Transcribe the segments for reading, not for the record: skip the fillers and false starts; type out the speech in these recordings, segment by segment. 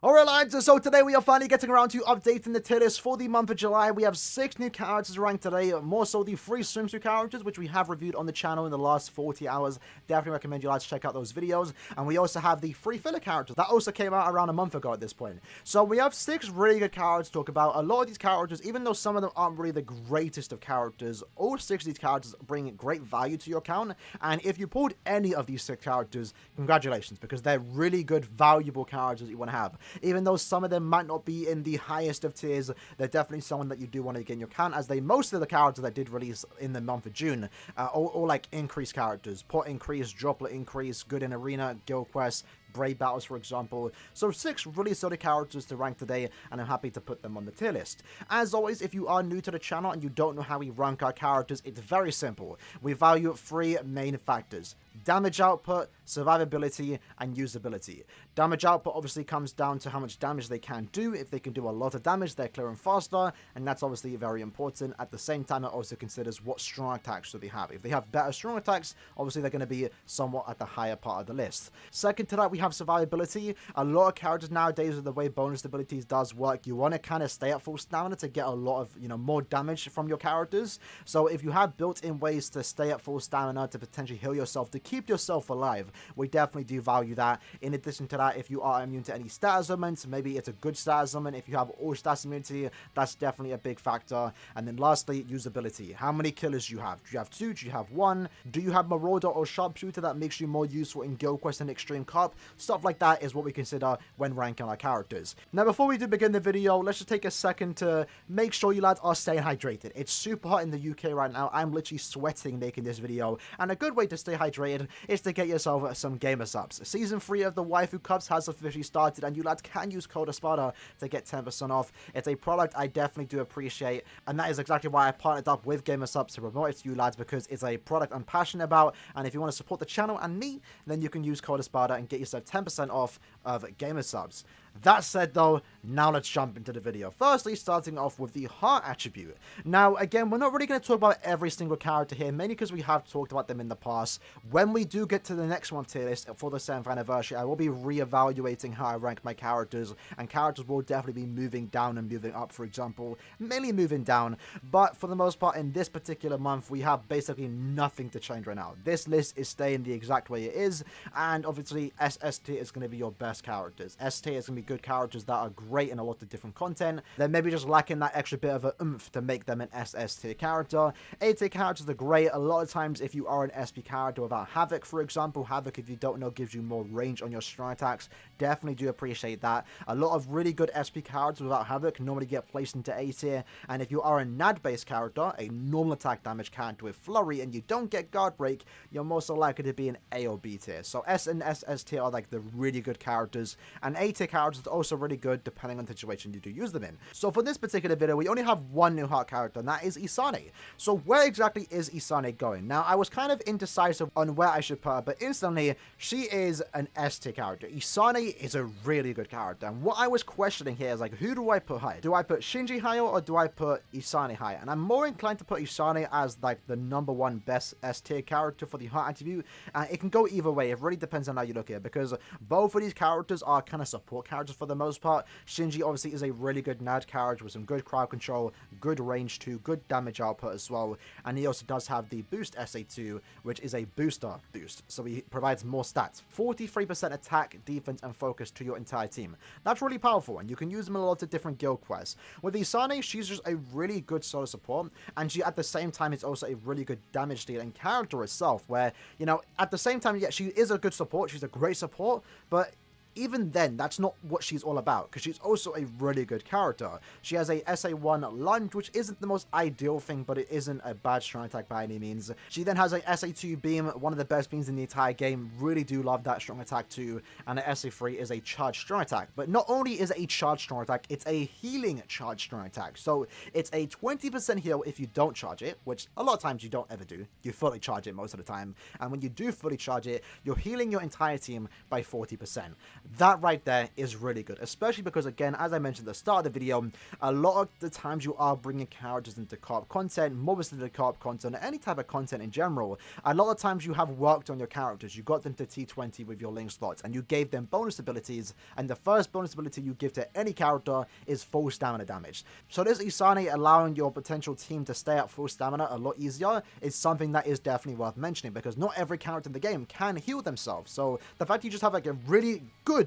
Alright lads, so today we are finally getting around to updating the tier list for the month of July. We have 6 new characters ranked today, more so the 3 swimsuit characters, which we have reviewed on the channel in the last 40 hours. Definitely recommend you lads check out those videos. And we also have the 3 filler characters, that also came out around a month ago at this point. So we have 6 really good characters to talk about. A lot of these characters, even though some of them aren't really the greatest of characters, all 6 of these characters bring great value to your account. And if you pulled any of these 6 characters, congratulations, because they're really good, valuable characters that you want to have. Even though some of them might not be in the highest of tiers, they're definitely someone that you do want to get in your account, as most of the characters that did release in the month of June, all like increased characters, pot increase, droplet increase, good in arena, guild quests, Brave battles, for example. So 6 really solid characters to rank today, and I'm happy to put them on the tier list. As always, if you are new to the channel and you don't know how we rank our characters, it's very simple. We value 3 main factors: damage output, survivability, and usability. Damage output obviously comes down to how much damage they can do. If they can do a lot of damage, they're clearing faster, and that's obviously very important. At the same time, it also considers what strong attacks do they have. If they have better strong attacks, obviously they're going to be somewhat at the higher part of the list. Second to that, we have survivability. A lot of characters nowadays, with the way bonus abilities does work, you want to kind of stay at full stamina to get a lot of, more damage from your characters. So if you have built-in ways to stay at full stamina to potentially heal yourself, to keep yourself alive, we definitely do value that. In addition to that, if you are immune to any status ailments, maybe it's a good status ailment. If you have all status immunity, that's definitely a big factor. And then lastly, usability. How many killers you have? Do you have 2? Do you have 1? Do you have Marauder or Sharpshooter that makes you more useful in Guild Quest and Extreme Cup? Stuff like that is what we consider when ranking our characters. Now, before we do begin the video, let's just take a second to make sure you lads are staying hydrated. It's super hot in the UK right now. I'm literally sweating making this video, and a good way to stay hydrated is to get yourself some gamer subs. Season 3 of the Waifu Cups has officially started, and you lads can use code Espada to get 10% off. It's a product I definitely do appreciate, and that is exactly why I partnered up with gamer subs to promote it to you lads, because it's a product I'm passionate about. And if you want to support the channel and me, then you can use code Espada and get yourself 10% off of gamer subs. That said though, now let's jump into the video. Firstly, starting off with the heart attribute. Now again, we're not really going to talk about every single character here, mainly because we have talked about them in the past. When we do get to the next one tier list for the 7th anniversary, I will be re-evaluating how I rank my characters, and characters will definitely be moving down and moving up, for example, mainly moving down. But for the most part, in this particular month, we have basically nothing to change right now. This list is staying the exact way it is, and obviously SS tier is going to be your best characters. S tier is going to be good characters that are great in a lot of different content. They're maybe just lacking that extra bit of a oomph to make them an SS tier character. A tier characters are great. A lot of times, if you are an SP character without Havoc, for example, Havoc, if you don't know, gives you more range on your strong attacks. Definitely do appreciate that. A lot of really good SP characters without Havoc normally get placed into A tier. And if you are a NAD based character, a normal attack damage character with Flurry, and you don't get guard break, you're more so likely to be an A or B tier. So S and SS tier are like the really good characters, and A tier characters are also really good depending on the situation you do use them in. So for this particular video, we only have 1 new heart character, and that is Isane. So where exactly is Isane going? Now, I was kind of indecisive on where I should put her, but instantly, she is an S tier character. Isane is a really good character, and what I was questioning here is like, who do I put higher? Do I put Shinji higher, or do I put Isane higher? And I'm more inclined to put Isane as like the #1 best S tier character for the heart attribute. It can go either way. It really depends on how you look at it, because both of these characters are kind of support characters for the most part. Shinji obviously is a really good NAD character with some good crowd control, good range too, good damage output as well, and he also does have the boost SA2, which is a booster boost, so he provides more stats, 43% attack, defense, and focus to your entire team. That's really powerful, and you can use him in a lot of different guild quests. With Isane, she's just a really good solo support, and she at the same time is also a really good damage dealing character herself, where, at the same time, yeah, she is a good support, she's a great support, but even then, that's not what she's all about, because she's also a really good character. She has a SA1 lunge, which isn't the most ideal thing, but it isn't a bad strong attack by any means. She then has a SA2 beam, one of the best beams in the entire game. Really do love that strong attack too. And a SA3 is a charged strong attack. But not only is it a charged strong attack, it's a healing charged strong attack. So it's a 20% heal if you don't charge it, which a lot of times you don't ever do. You fully charge it most of the time. And when you do fully charge it, you're healing your entire team by 40%. That right there is really good, especially because, again, as I mentioned at the start of the video, a lot of the times you are bringing characters into co-op content, more into co-op content, any type of content in general, a lot of times you have worked on your characters, you got them to T20 with your link slots, and you gave them bonus abilities, and the first bonus ability you give to any character is full stamina damage. So this Isane allowing your potential team to stay at full stamina a lot easier is something that is definitely worth mentioning, because not every character in the game can heal themselves. So the fact you just have like a really great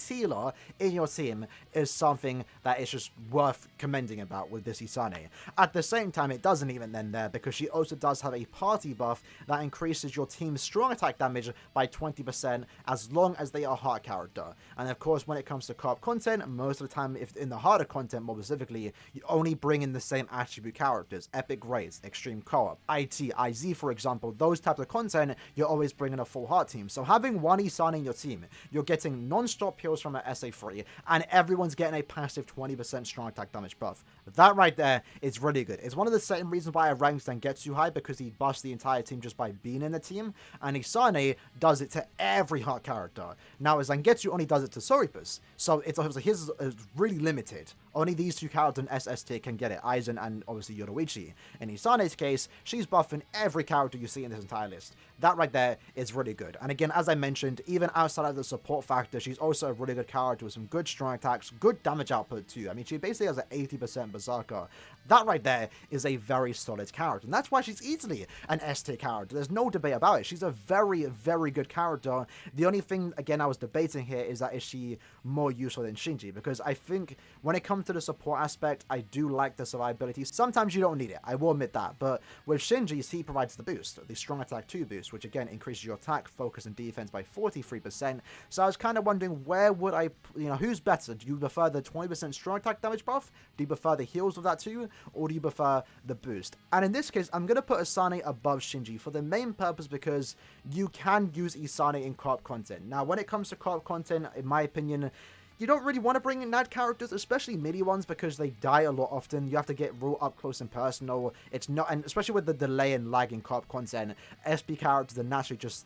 healer in your team is something that is just worth commending about with this Isane. At the same time, it doesn't even end there, because she also does have a party buff that increases your team's strong attack damage by 20% as long as they are a hard character. And of course, when it comes to co-op content, most of the time, if in the harder content more specifically, you only bring in the same attribute characters, epic raids, extreme co-op, IT, IZ for example, those types of content, you're always bringing a full heart team. So having one Isane in your team, you're getting non-stop heals from an SA3, and everyone's getting a passive 20% strong attack damage buff. That right there is really good. It's one of the same reasons why I ranked Zangetsu high, because he buffs the entire team just by being in the team, and Isane does it to every hard character. Now, Zangetsu only does it to Soripus, so it's his is really limited. Only these two characters in SST can get it, Aizen and obviously Yoruichi. In Isane's case, she's buffing every character you see in this entire list. That right there is really good. And again, as I mentioned, even outside of the support factor, she's also a really good character with some good strong attacks, good damage output too. I mean, she basically has an 80% berserker. That right there is a very solid character, and that's why she's easily an S-tier character. There's no debate about it. She's a very, very good character. The only thing, again, I was debating here is that is she more useful than Shinji, because I think when it comes to the support aspect, I do like the survivability. Sometimes you don't need it, I will admit that, but with Shinji, he provides the boost, the strong attack 2 boost, which again increases your attack, focus, and defense by 43%. So I was kind of wondering, where would I, who's better? Do you prefer the 20% strong attack damage buff? Do you prefer the heals of that too? Or do you prefer the boost? And in this case, I'm going to put Isane above Shinji for the main purpose because you can use Isane in co-op content. Now, when it comes to co-op content, in my opinion, you don't really want to bring in NAD characters, especially melee ones, because they die a lot often. You have to get real up close and personal. It's not, and especially with the delay and lag in co-op content, SP characters are naturally just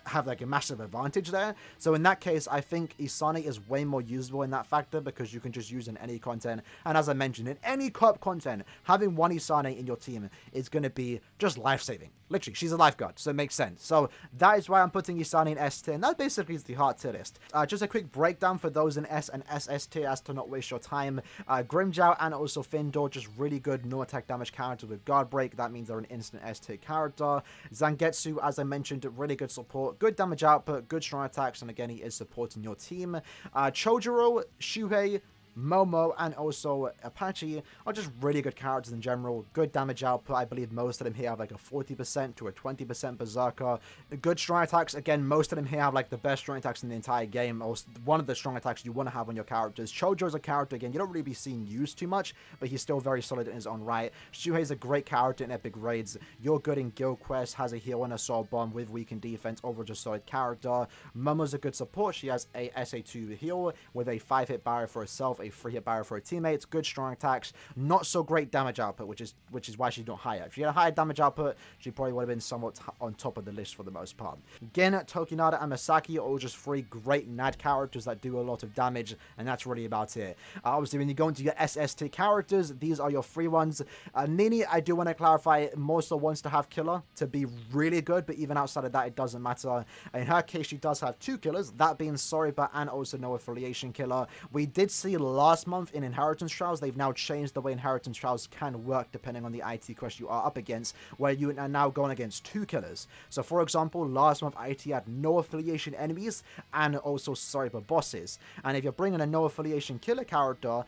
have like a massive advantage there. So in that case, I think Isane is way more usable in that factor, because you can just use in any content. And as I mentioned, in any co-op content, having one Isane in your team is going to be just life-saving. Literally, she's a lifeguard, so it makes sense. So that is why I'm putting Isane in S tier, and that basically is the hard tier list. Just a quick breakdown for those in S and SS tier as to not waste your time. Grimmjow and also Findor, just really good no attack damage characters with guard break. That means they're an instant S tier character. Zangetsu, as I mentioned, really good support, good damage output, good strong attacks, and again, he is supporting your team. Chojuro, Shuhei, Momo, and also Apache are just really good characters in general. Good damage output. I believe most of them here have like a 40% to a 20% berserker. Good strong attacks. Again, most of them here have like the best strong attacks in the entire game, or one of the strong attacks you want to have on your characters. Chojo is a character, again, you don't really be seen used too much, but he's still very solid in his own right. Shuhei is a great character in epic raids. You're good in guild quests, has a heal and assault bomb with weakened defense, overall just solid character. Momo's a good support. She has a SA2 heal with a 5-hit barrier for herself, a 3-hit barrier for her teammates, good strong attacks, not so great damage output, which is why she's not higher. If she had a higher damage output, she probably would have been somewhat on top of the list for the most part. Again, Tokinada and Masaki are all just 3 great NAD characters that do a lot of damage, and that's really about it. Obviously, when you go into your SST characters, these are your 3 ones. Nini, I do want to clarify, more so wants to have killer to be really good, but even outside of that, it doesn't matter. In her case, she does have 2 killers, that being Soriba and also no affiliation killer. We did see last month in Inheritance Trials, they've now changed the way Inheritance Trials can work depending on the IT quest you are up against, where you are now going against 2 killers. So for example, last month IT had no affiliation enemies and also Soriba bosses. And if you're bringing a no affiliation killer character,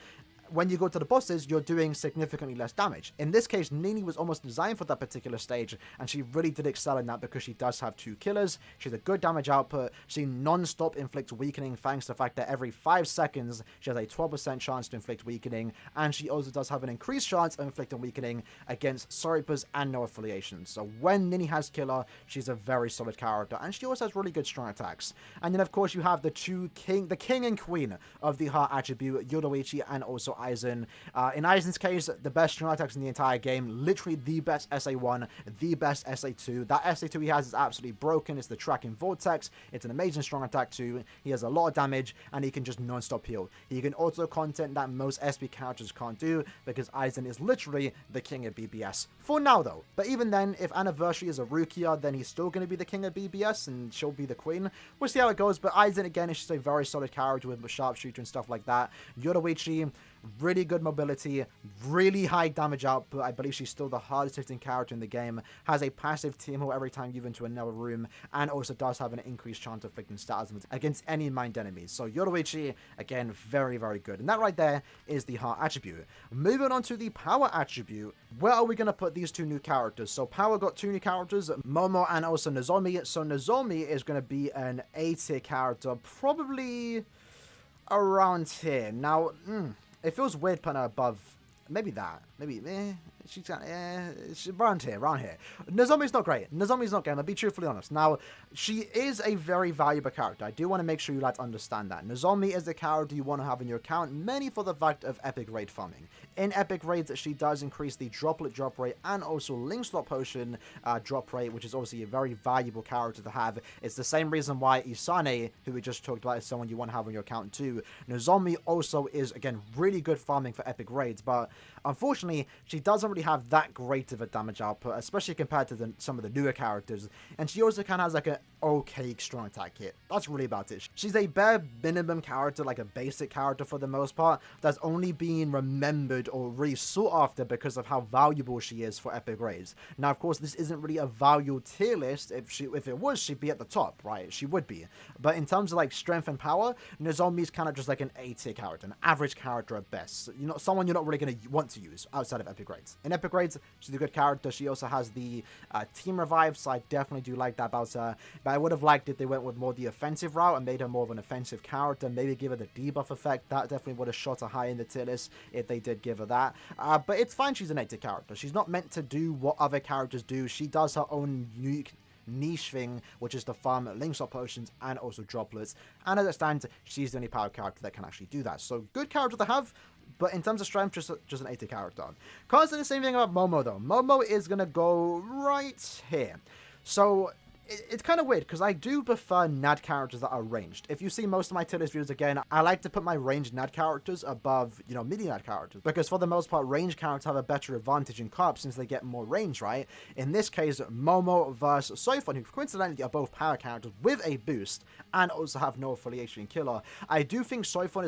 when you go to the bosses, you're doing significantly less damage. In this case, Nini was almost designed for that particular stage, and she really did excel in that because she does have 2 killers. She has a good damage output. She non-stop inflicts weakening, thanks to the fact that every 5 seconds, she has a 12% chance to inflict weakening, and she also does have an increased chance of inflicting weakening against Soripas and no affiliations. So when Nini has killer, she's a very solid character, and she also has really good strong attacks. And then, of course, you have the king and queen of the heart attribute, Yoruichi and also Aizen. In Aizen's case, the best strong attacks in the entire game, literally the best SA1, the best SA2. That SA2 he has is absolutely broken. It's the Tracking Vortex. It's an amazing strong attack too. He has a lot of damage, and he can just non-stop heal. He can auto content that most SP characters can't do, because Aizen is literally the king of BBS. For now though. But even then, if Anniversary is a Rukia, then he's still going to be the king of BBS, and she'll be the queen. We'll see how it goes, but Aizen again is just a very solid character with sharpshooter and stuff like that. Yoruichi, really good mobility, really high damage output. I believe she's still the hardest hitting character in the game. Has a passive team heal every time you move into another room, and also does have an increased chance of inflicting status against any mind enemies. So Yoruichi, again, very, very good. And that right there is the heart attribute. Moving on to the power attribute, where are we going to put these two new characters? So Power got two new characters, Momo and also Nozomi. So Nozomi is going to be an A tier character, probably around here. Now, it feels weird putting her above, maybe that, maybe, she's around here. Nozomi's not great. Nozomi's not great, I'll be truthfully honest. Now, she is a very valuable character. I do want to make sure you lads understand that. Nozomi is the character you want to have in your account, mainly for the fact of epic raid farming. In epic raids, she does increase the droplet drop rate and also link slot potion drop rate, which is obviously a very valuable character to have. It's the same reason why Isane, who we just talked about, is someone you want to have on your account too. Nozomi also is, again, really good farming for epic raids, but unfortunately, she doesn't really have that great of a damage output, especially compared to some of the newer characters. And she also kind of has like an okay strong attack hit. That's really about it. She's a bare minimum character, like a basic character for the most part, that's only being remembered or really sought after because of how valuable she is for epic raids. Now, of course, this isn't really a value tier list. If it was, she'd be at the top, right? She would be. But in terms of like strength and power, Nozomi's kind of just like an A tier character, an average character at best. You know, someone you're not really going to want to use outside of epic raids. In epic raids, she's a good character. She also has the team revive, so I definitely do like that about her. But I would have liked if they went with more the offensive route and made her more of an offensive character, maybe give her the debuff effect. That definitely would have shot her high in the tier list if they did give her that. But it's fine, she's an 8 tier character. She's not meant to do what other characters do. She does her own unique niche thing, which is to farm link slot potions and also droplets. And as it stands, she's the only power character that can actually do that. So good character to have. But in terms of strength, just an 8 tier character. Can't say the same thing about Momo though. Momo is going to go right here. So it's kind of weird because I do prefer NAD characters that are ranged. If you see most of my tier list videos again, I like to put my ranged NAD characters above, you know, melee NAD characters, because for the most part, ranged characters have a better advantage in co-op since they get more range, right? In this case, Momo versus Soifon, who coincidentally are both power characters with a boost and also have no affiliation in killer. I do think Soifon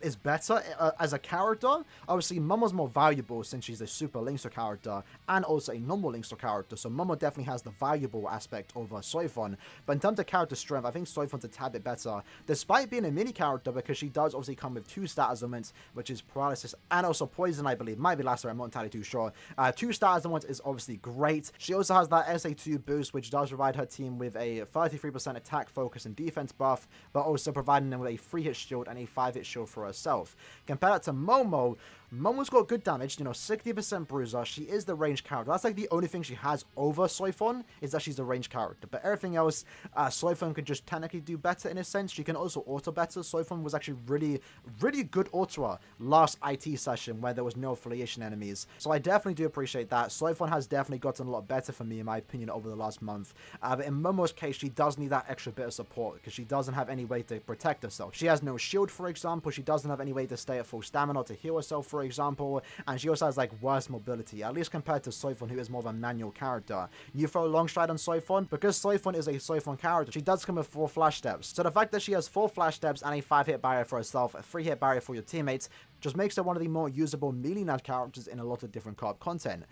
is better as a character. Obviously, Momo's more valuable since she's a super Linkster character and also a normal Linkster character, so Momo definitely has the valuable aspect over Soifon. But in terms of character strength, I think Soifon's a tad bit better, despite being a mini character, because she does obviously come with 2 status elements, which is paralysis and also poison, I believe. Might be last year, I'm not entirely too sure. 2 status elements is obviously great. She also has that SA2 boost, which does provide her team with a 33% attack, focus, and defense buff, but also providing them with a 3-hit shield and a 5-hit shield for herself. Compared that to Momo, Momo's got good damage, you know, 60% bruiser. She is the ranged character. That's like the only thing she has over Soifon, is that she's a ranged character. But everything else, Soifon could just technically do better in a sense. She can also auto better. Soifon was actually really good autoer last IT session where there was no affiliation enemies. So I definitely do appreciate that. Soifon has definitely gotten a lot better for me, in my opinion, over the last month. But in Momo's case, she does need that extra bit of support because she doesn't have any way to protect herself. She has no shield, for example. She doesn't have any way to stay at full stamina or to heal herself, for example, and she also has like worse mobility, at least compared to Soifon, who is more of a manual character. You throw a long stride on Soifon, because Soifon is a Soifon character, she does come with 4 flash steps. So the fact that she has 4 flash steps and a 5-hit barrier for herself, a 3-hit barrier for your teammates, just makes her one of the more usable melee NAD characters in a lot of different co-op content.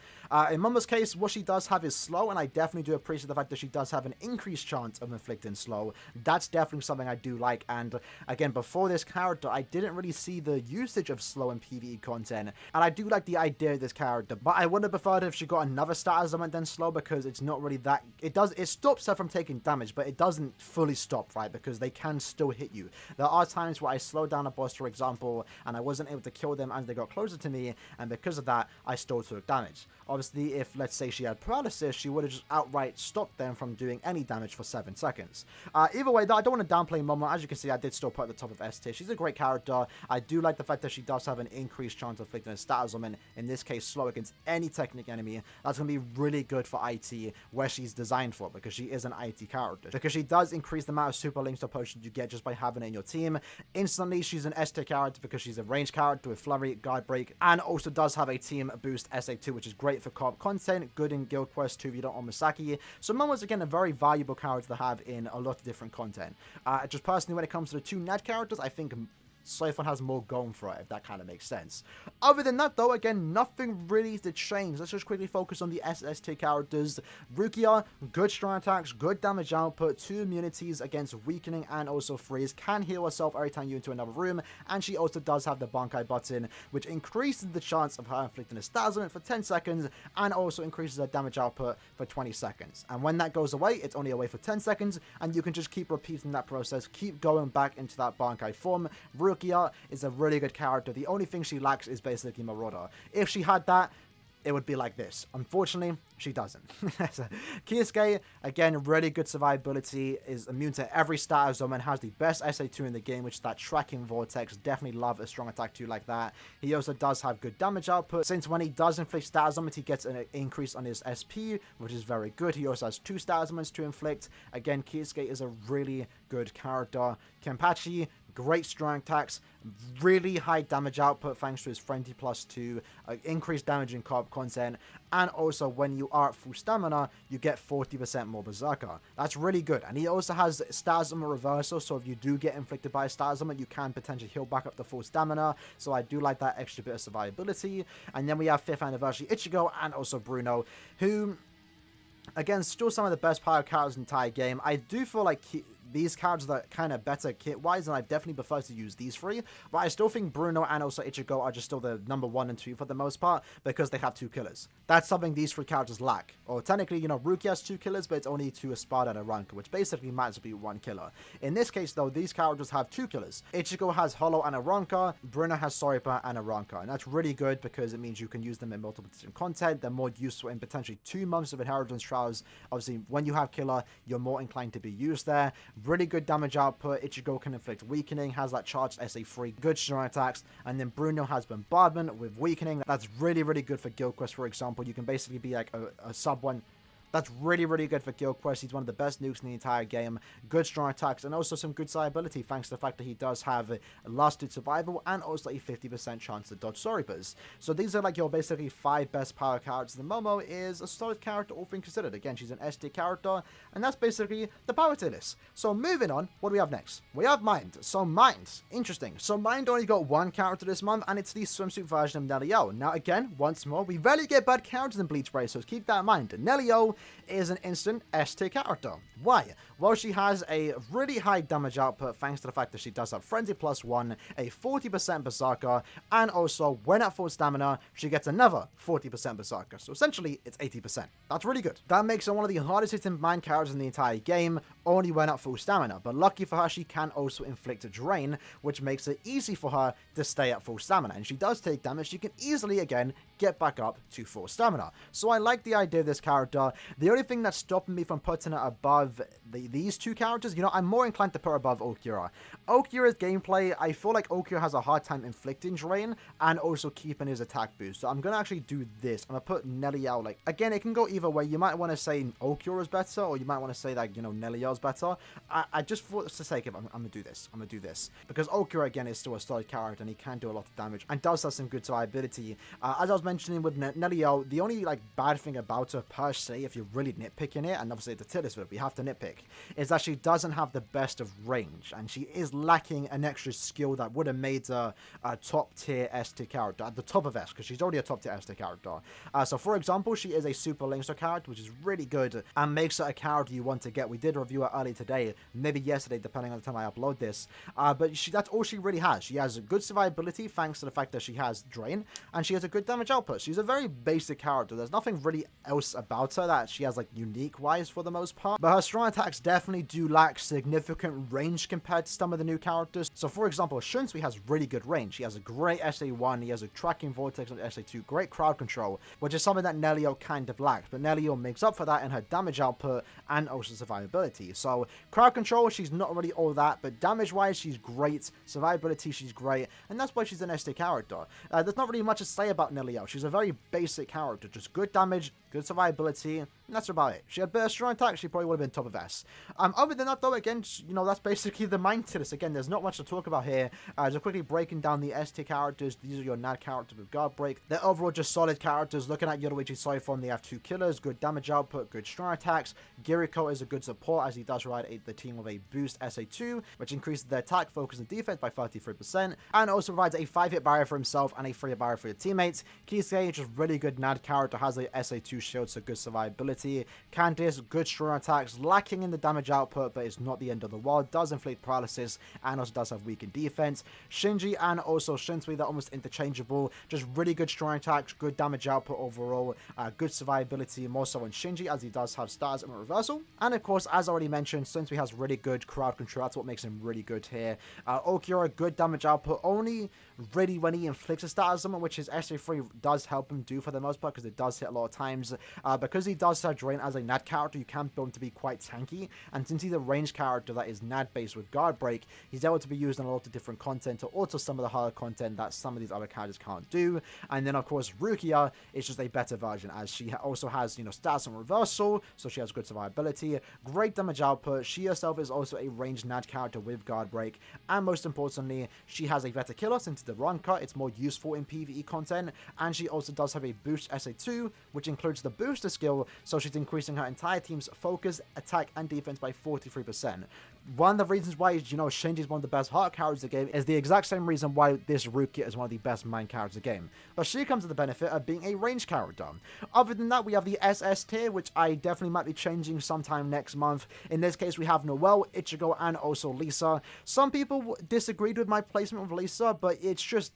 In Momo's case, what she does have is slow, and I definitely do appreciate the fact that she does have an increased chance of inflicting slow. That's definitely something I do like, and again, before this character, I didn't really see the usage of slow in PvE co-op content. And I do like the idea of this character, but I would have preferred if she got another status element than slow, because it's not really that, it stops her from taking damage, but it doesn't fully stop, right? Because they can still hit you. There are times where I slowed down a boss, for example, and I wasn't able to kill them as they got closer to me, and because of that, I still took damage. Obviously, if, let's say, she had paralysis, she would have just outright stopped them from doing any damage for 7 seconds. Either way, though, I don't want to downplay Momo. As you can see, I did still put at the top of S tier. She's a great character. I do like the fact that she does have an increased chance of inflicting a status element, in this case, slow against any technic enemy. That's going to be really good for IT, where she's designed for, because she is an IT character. Because she does increase the amount of super links or potions you get just by having it in your team. Instantly, she's an S tier character because she's a ranged character with Flurry, Guard Break, and also does have a team boost SA2, which is great for co-op content, good in Guild Quest 2 if you don't own Misaki. So Momo's again a very valuable character to have in a lot of different content. Just personally, when it comes to the 2 Ned characters, I think Soifon has more going for it, if that kind of makes sense. Other than that, though, again, nothing really to change. Let's just quickly focus on the SS tier characters. Rukia, good strong attacks, good damage output, 2 immunities against weakening and also freeze, can heal herself every time you enter another room, and she also does have the Bankai button, which increases the chance of her inflicting a status element for 10 seconds, and also increases her damage output for 20 seconds. And when that goes away, it's only away for 10 seconds, and you can just keep repeating that process, keep going back into that Bankai form. Rukia is a really good character. The only thing she lacks is basically Marauder. If she had that, it would be like this. Unfortunately, she doesn't. Kisuke, again, really good survivability, is immune to every status zone, and has the best SA2 in the game, which is that tracking vortex. Definitely love a strong attack 2 like that. He also does have good damage output, since when he does inflict status elements, he gets an increase on his SP, which is very good. He also has 2 status elements to inflict. Again, Kisuke is a really good character. Kenpachi, great strong attacks, really high damage output thanks to his Frenzy +2, increased damage in co-op content, and also when you are at full stamina, you get 40% more Berserker. That's really good. And he also has status element reversal, so if you do get inflicted by a status element, you can potentially heal back up to full stamina, so I do like that extra bit of survivability. And then we have 5th anniversary Ichigo and also Bruno, who, again, still some of the best power characters in the entire game. I do feel like these characters are kind of better kit-wise, and I definitely prefer to use these 3. But I still think Bruno and also Ichigo are just still the number 1 and 2 for the most part, because they have 2 killers. That's something these 3 characters lack. Or technically, you know, Ruki has 2 killers, but it's only 2 Espada and a Ranka, which basically might as well be 1 killer. In this case, though, these characters have 2 killers. Ichigo has Hollow and a Ranka, Bruno has Soripa and a Ranka. And that's really good because it means you can use them in multiple different content. They're more useful in potentially 2 months of Inheritance Trials. Obviously, when you have killer, you're more inclined to be used there. Really good damage output. Ichigo can inflict weakening, has that charged SA3, good strong attacks, and then Bruno has bombardment with weakening. That's really, really good for Guild Quest, for example. You can basically be like a sub 1. That's really, really good for Guild Quest. He's one of the best nukes in the entire game. Good strong attacks and also some good survivability thanks to the fact that he does have a lasted survival and also a 50% chance to dodge Soripas. So these are like your basically 5 best power characters. And Momo is a solid character, all things considered. Again, she's an SD character, and that's basically the power tier list. So moving on, what do we have next? We have Mind. So Mind, interesting. So Mind only got 1 character this month, and it's the swimsuit version of Nelio. Now again, once more, we rarely get bad characters in Bleach Brace, so keep that in mind. Nelio is an instant S tier character. Why? Well, she has a really high damage output thanks to the fact that she does have Frenzy +1, a 40% Berserker, and also when at full stamina, she gets another 40% Berserker. So essentially, it's 80%. That's really good. That makes her one of the hardest hitting Mind characters in the entire game, only when at full stamina. But lucky for her, she can also inflict a drain, which makes it easy for her to stay at full stamina. And she does take damage, she can easily, again, get back up to full stamina. So I like the idea of this character. The only thing that's stopping me from putting her above these 2 characters, you know, I'm more inclined to put her above Okura. Okura's gameplay, I feel like Okura has a hard time inflicting drain and also keeping his attack boost. So I'm going to actually do this. I'm going to put Nelio, like, again, it can go either way. You might want to say Okura's better, or you might want to say that, you know, Nelio's better. I just, for the sake of it, I'm going to do this. I'm going to do this. Because Okura, again, is still a solid character, and he can do a lot of damage, and does have some good survivability. As I was mentioning with Nelio, the only, like, bad thing about her, per se, if you're really nitpicking it, and obviously the tier list, we have to nitpick, is that she doesn't have the best of range, and she is lacking an extra skill that would have made her a top tier S tier character at the top of S, because she's already a top tier S tier character. So for example, she is a super laser character, which is really good and makes her a character you want to get. We did review her early today, maybe yesterday, depending on the time I upload this. But that's all she really has. She has a good survivability thanks to the fact that she has Drain, and she has a good damage output. She's a very basic character. There's nothing really else about her that she has like unique wise for the most part. But her strong attacks definitely do lack significant range compared to some of the new characters. So for example, Shunsui has really good range. He has a great SA1, he has a tracking vortex on SA2, great crowd control, which is something that Nelio kind of lacks. But Nelio makes up for that in her damage output and also survivability. So crowd control, she's not really all that, but damage wise, she's great. Survivability, she's great, and that's why she's an SD character. There's not really much to say about Nelio. She's a very basic character, just good damage, good survivability, and that's about it. She had better strong attack, she probably would have been top of S. Other than that though, again, you know, that's basically the main to this. Again, there's not much to talk about here. Just quickly breaking down the S tier characters. These are your NAD characters with guard break. They're overall just solid characters. Looking at Yoruichi Soifon, they have 2 killers, good damage output, good strong attacks. Giriko is a good support as he does ride the team with a boost SA2, which increases their attack, focus, and defense by 33%, and also provides a 5-hit barrier for himself and a 3-hit barrier for your teammates. Kisuke, just really good NAD character, has a SA2 shield, so good survivability. Candice, good strong attacks, lacking in the damage output, but it's not the end of the world, does inflict paralysis, and also does have weakened defense. Shinji and also Shinsui, they're almost interchangeable, just really good strong attacks, good damage output overall, good survivability, more so on Shinji as he does have stars and reversal. And of course, as already mentioned, Shinsui has really good crowd control, that's what makes him really good here. Okiura, good damage output, only really when he inflicts a status summon, which his SA3 does help him do for the most part, because it does hit a lot of times. Because he does have Drain as a NAD character, you can build him to be quite tanky, and since he's a range character that is NAD based with guard break, he's able to be used in a lot of different content to alter some of the harder content that some of these other characters can't do. And then of course Rukia is just a better version, as she also has, you know, stats and reversal, so she has good survivability, great damage output. She herself is also a ranged NAD character with guard break, and most importantly, she has a better killer since the run cut, it's more useful in PvE content, and she also does have a boost SA2, which includes the booster skill, so she's increasing her entire team's focus, attack, and defense by 43%. One of the reasons why, you know, Shinji is one of the best heart characters of the game is the exact same reason why this Rukia is one of the best main characters of the game. But she comes to the benefit of being a range character. Other than that, we have the SS tier, which I definitely might be changing sometime next month. In this case, we have Noelle, Ichigo, and also Lisa. Some people disagreed with my placement with Lisa, but it's just...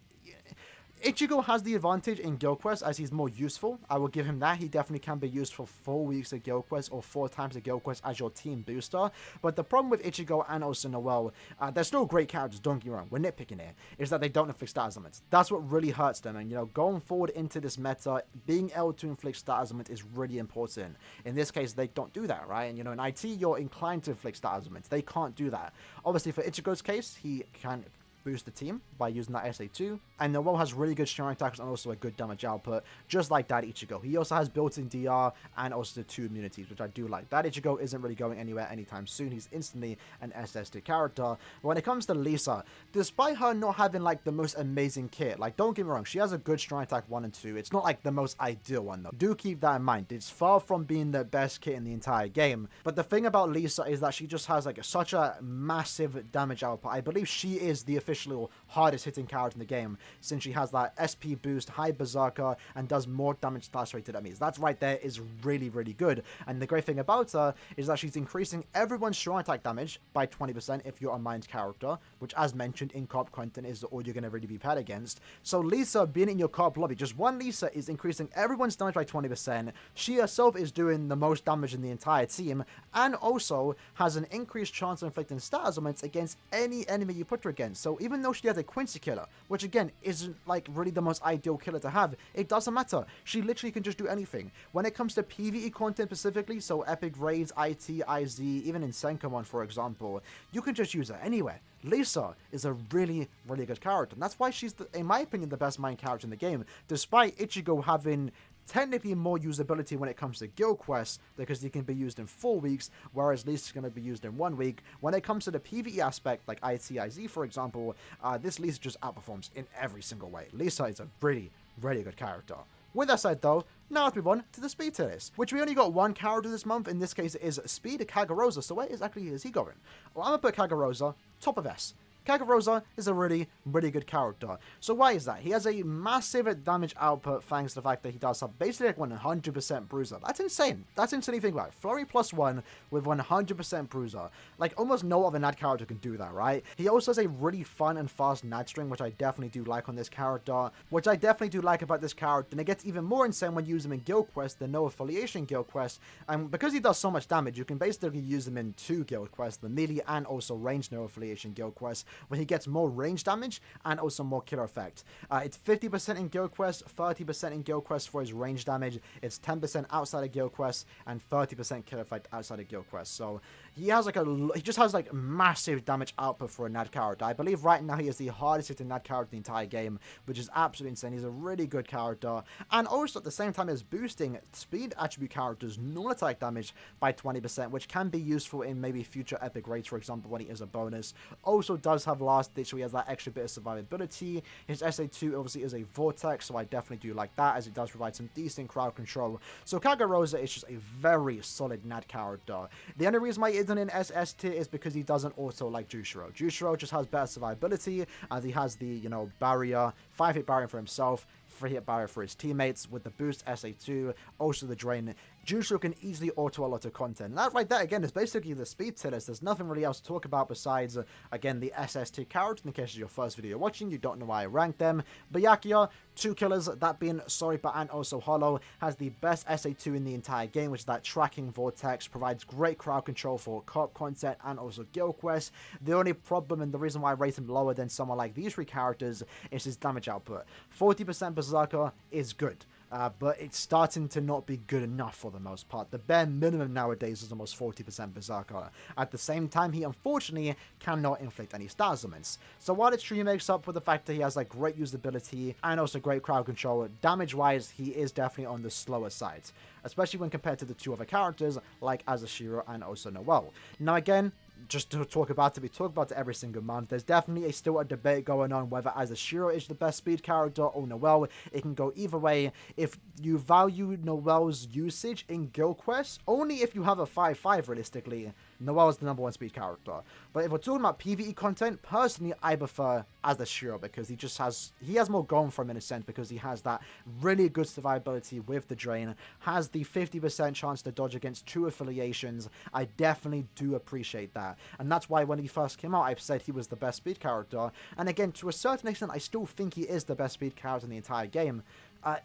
Ichigo has the advantage in Guild Quest as he's more useful. I will give him that. He definitely can be used for 4 weeks of Guild Quest or 4 times a Guild Quest as your team booster. But the problem with Ichigo and also Noelle, they're still great characters, don't get me wrong, we're nitpicking here, is that they don't inflict status summons. That's what really hurts them, and you know, going forward into this meta, being able to inflict status summons is really important. In this case, they don't do that, right? And you know, in IT, you're inclined to inflict status summons. They can't do that. Obviously, for Ichigo's case, he can boost the team by using that SA2, and Noelle has really good strong attacks and also a good damage output, just like that Ichigo. He also has built-in DR and also the 2 immunities, which I do like. That Ichigo isn't really going anywhere anytime soon. He's instantly an SSD character. But when it comes to Lisa, despite her not having like the most amazing kit, like don't get me wrong, she has a good strong attack 1 and 2. It's not like the most ideal one though. Do keep that in mind. It's far from being the best kit in the entire game. But the thing about Lisa is that she just has like such a massive damage output. I believe she is the official hardest hitting character in the game, since she has that SP boost, high berserker, and does more damage slash rated enemies. That right there is really, really good. And the great thing about her is that she's increasing everyone's strong attack damage by 20% if you're a mind character, which as mentioned in co-op content is all you're going to really be paired against. So Lisa being in your co-op lobby, just one Lisa is increasing everyone's damage by 20%. She herself is doing the most damage in the entire team, and also has an increased chance of inflicting status augments against any enemy you put her against. So even though she has a Quincy killer, which again isn't like really the most ideal killer to have, it doesn't matter. She literally can just do anything. When it comes to PvE content specifically, so epic raids, IT, IZ, even in Senkomon for example, you can just use her anywhere. Lisa is a really, really good character, and that's why she's, in my opinion, the best main character in the game, despite Ichigo having technically more usability when it comes to guild quests, because he can be used in 4 weeks, whereas Lisa's going to be used in 1 week. When it comes to the PvE aspect, like ITIZ for example, this Lisa just outperforms in every single way. Lisa is a really, really good character. With that said though, Now let's move on to the speed tier list, which we only got one character this month. In this case, it is Speed Kagarosa. So where exactly is he going? Well, I'm going to put Kagarosa top of S. Kagarosa is a really, really good character. So why is that? He has a massive damage output thanks to the fact that he does have basically like 100% bruiser. That's insane. That's insane to think about. Flurry +1 with 100% bruiser. Like almost no other Nad character can do that, right? He also has a really fun and fast Nad string, which I definitely do like on this character. Which I definitely do like about this character. And it gets even more insane when you use him in guild quests, the no affiliation guild quest. And because he does so much damage, you can basically use him in 2 guild quests, the melee and also range no affiliation guild quests, when he gets more range damage and also more killer effect. It's 50% in guild quests, 30% in guild quests for his range damage. It's 10% outside of guild quests and 30% killer effect outside of guild quests. So he just has like massive damage output for a Nad character. I believe right now he is the hardest hitting Nad character in the entire game, which is absolutely insane. He's a really good character, and also at the same time is boosting speed attribute characters' normal attack damage by 20%, which can be useful in maybe future epic raids, for example, when he is a bonus. Also does have last ditch, so he has that extra bit of survivability. His SA2 obviously is a vortex, so I definitely do like that, as it does provide some decent crowd control. So Kagarosa is just a very solid Nad character. The only reason why he isn't in SS tier is because he doesn't auto like Jushiro. Jushiro just has better survivability, as he has the, you know, barrier, 5-hit barrier for himself, 3-hit barrier for his teammates with the boost SA2, also the drain. Jushiro can easily auto a lot of content. And that right there, again, is basically the speed tier list. There's nothing really else to talk about besides, again, the SS2 characters. In case it's your first video you're watching, you don't know why I ranked them. Byakuya, 2 killers, that being Soripa and also Hollow, has the best SA2 in the entire game, which is that tracking vortex, provides great crowd control for co-op content and also guild quests. The only problem and the reason why I rate him lower than someone like these 3 characters is his damage output. 40% Berserker is good. But it's starting to not be good enough for the most part. The bare minimum nowadays is almost 40% Berserker. At the same time, he unfortunately cannot inflict any stat ailments. So while it's true he makes up for the fact that he has like great usability and also great crowd control, damage-wise, he is definitely on the slower side. Especially when compared to the 2 other characters like Azashiro and also Noelle. Now again, just to talk about it, we talk about it every single month. There's definitely still a debate going on whether Azashiro is the best speed character or Noelle. It can go either way. If you value Noelle's usage in guild quests, only if you have a 5-5 realistically, Noelle is the #1 speed character. But if we're talking about PvE content, personally I prefer Azashiro because he has more going for him in a sense, because he has that really good survivability with the drain, has the 50% chance to dodge against 2 affiliations. I definitely do appreciate that. And that's why when he first came out, I said he was the best speed character. And again, to a certain extent, I still think he is the best speed character in the entire game.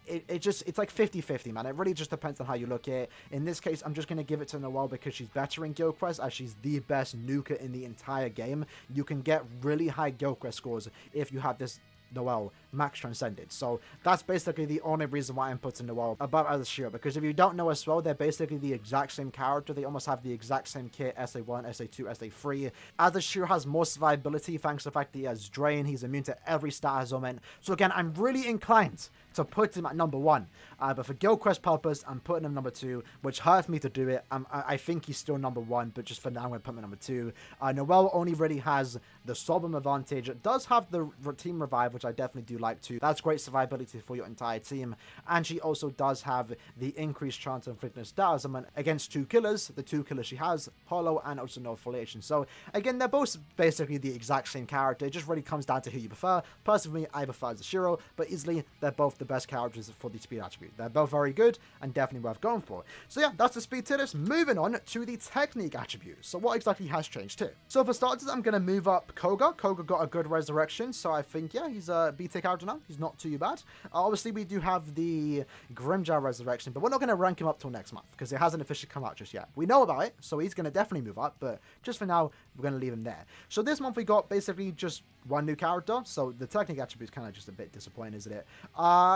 It's like 50-50, man. It really just depends on how you look at it. In this case, I'm just going to give it to Noelle because she's better in guild quests, as she's the best nuker in the entire game. You can get really high guild quest scores if you have this Noelle max transcended. So that's basically the only reason why I'm putting Noelle above Azashiro, because if you don't know as well, they're basically the exact same character. They almost have the exact same kit, SA1, SA2, SA3. Azashiro has more survivability thanks to the fact that he has drain, he's immune to every stat ailment. So again, I'm really inclined to put him at #1, but for guild quest purpose, I'm putting him #2, which hurts me to do it. I think he's still #1, but just for now, I'm going to put him at #2. Noelle only really has the Sorbum advantage. It does have the team revive, which I definitely do like too. That's great survivability for your entire team, and she also does have the increased chance of inflicting stat ailment against 2 killers. The 2 killers she has, Hollow and also no affiliation. So again, they're both basically the exact same character. It just really comes down to who you prefer. Personally, I prefer Zashiro, but easily they're both the best characters for the speed attribute. They're both very good and definitely worth going for. So yeah, that's the speed tier list. Moving on to the technique attribute. So what exactly has changed here? So for starters, I'm going to move up Koga. Koga got a good resurrection, so I think, yeah, he's a B tier character now. He's not too bad. Obviously, we do have the Grimjar resurrection, but we're not going to rank him up till next month because it hasn't officially come out just yet. We know about it, so he's going to definitely move up, but just for now, we're going to leave him there. So this month, we got basically just 1 new character, so the technique attribute is kind of just a bit disappointing, isn't it?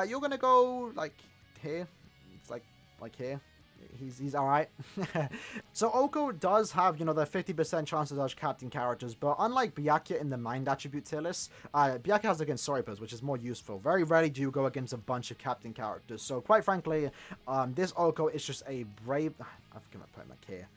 You're going to go, like, here. It's like here. He's alright. So Oko does have, you know, the 50% chance to dodge captain characters, but unlike Byakuya in the mind attribute tier list, Byakuya has against Soripas, which is more useful. Very rarely do you go against a bunch of captain characters. So quite frankly, this Oko is just a brave... I think I put him like here.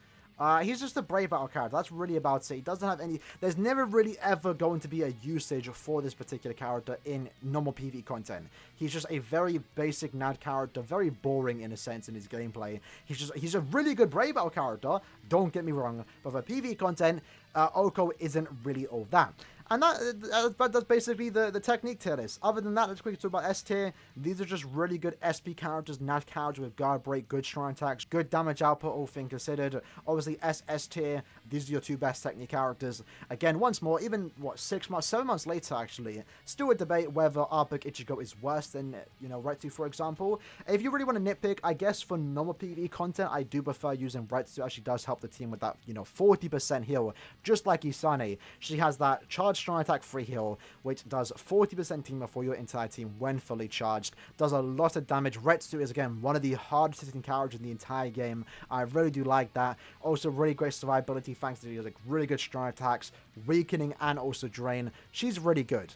He's just a brave battle character. That's really about it. He doesn't have any... There's never really ever going to be a usage for this particular character in normal PvE content. He's just a very basic NAD character, very boring in a sense in his gameplay. He's a really good brave battle character, don't get me wrong, but for PvE content, Oko isn't really all that. And that's basically the technique tier list. Other than that, let's quickly talk about S tier. These are just really good SP characters, NAD characters with guard break, good strong attacks, good damage output, all things considered. Obviously, SS tier, these are your two best technique characters. Again, once more, even, 7 months later, actually, still a debate whether our pick Ichigo is worse than, Retsu, for example. If you really want to nitpick, I guess for normal PvE content, I do prefer using Retsu. Actually does help the team with that, 40% heal, just like Isane. She has that charge strong attack free heal, which does 40% team for your entire team when fully charged. Does a lot of damage. Retsu is, again, one of the hardest hitting characters in the entire game. I really do like that. Also, really great survivability thanks to like really good strong attacks, weakening, and also drain. She's really good.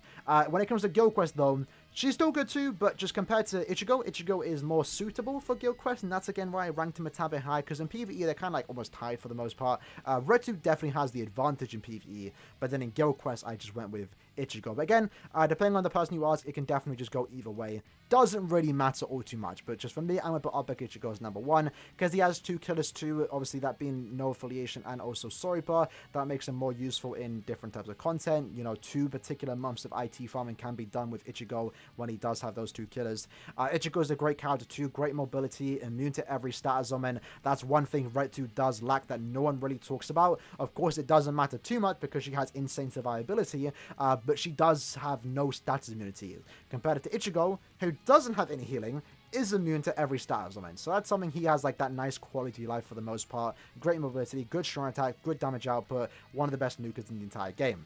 When it comes to Guild Quest, though, she's still good too, but just compared to Ichigo is more suitable for Guild Quest, and that's again why I ranked him a tad bit high, because in PvE they're kind of like almost tied for the most part. Retsu definitely has the advantage in PvE, but then in Guild Quest I just went with Ichigo. But again, depending on the person you ask, it can definitely just go either way. Doesn't really matter all too much, but just for me, I'm going to put Upback Ichigo as number 1, because he has 2 killers too, obviously that being no affiliation and also Soripa. That makes him more useful in different types of content. 2 particular months of IT farming can be done with Ichigo when he does have those 2 killers. Ichigo is a great character too, great mobility, immune to every status summon. That's one thing Retsu does lack that no one really talks about. Of course, it doesn't matter too much because she has insane survivability, but she does have no status immunity. Compared to Ichigo, who doesn't have any healing, is immune to every status element. So that's something he has, like that nice quality life for the most part. Great mobility, good strong attack, good damage output, one of the best nukers in the entire game.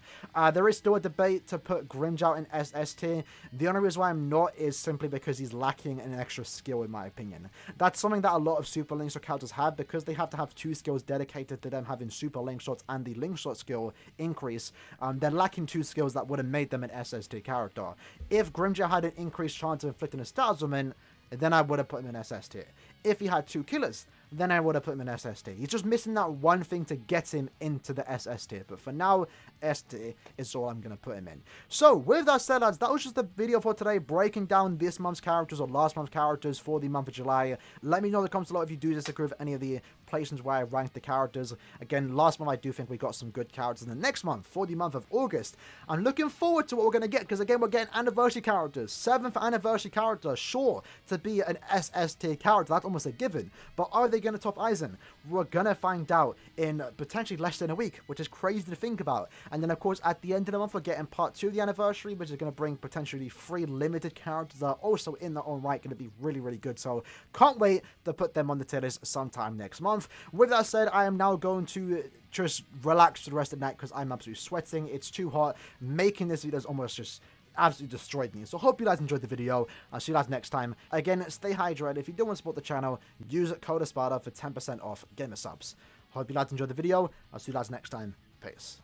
There is still a debate to put Grimmjow in SS tier. The only reason why I'm not is simply because he's lacking an extra skill, in my opinion. That's something that a lot of super link shot characters have, because they have to have 2 skills dedicated to them having super link shots and the link shot skill increase. They're lacking 2 skills that would have made them an SS tier character. If Grimmjow had an increased chance of inflicting a status element, then I would have put him in SS tier. If he had 2 killers, then I would have put him in SS tier. He's just missing that one thing to get him into the SS tier. But for now, S tier is all I'm going to put him in. So, with that said, lads, that was just the video for today, breaking down this month's characters or last month's characters for the month of July. Let me know in the comments below if you do disagree with any of the placements where I ranked the characters. Again, last month I do think we got some good characters. In the next month, for the month of August, I'm looking forward to what we're going to get, because again, we're getting anniversary characters. 7th anniversary character, sure, to be an SS tier character. That's almost a given. But are they going to top Aizen? We're going to find out in potentially less than a week, which is crazy to think about. And then, of course, at the end of the month, we're getting part 2 of the anniversary, which is going to bring potentially 3 limited characters that are also in their own right going to be really, really good. So, can't wait to put them on the tier list sometime next month. With that said, I am now going to just relax for the rest of the night because I'm absolutely sweating. It's too hot. Making this video is almost just absolutely destroyed me. So hope you guys enjoyed the video. I'll see you guys next time. Again, stay hydrated. If you do want to support the channel, use code Espada for 10% off gamer subs. Hope you guys enjoyed the video. I'll see you guys next time. Peace.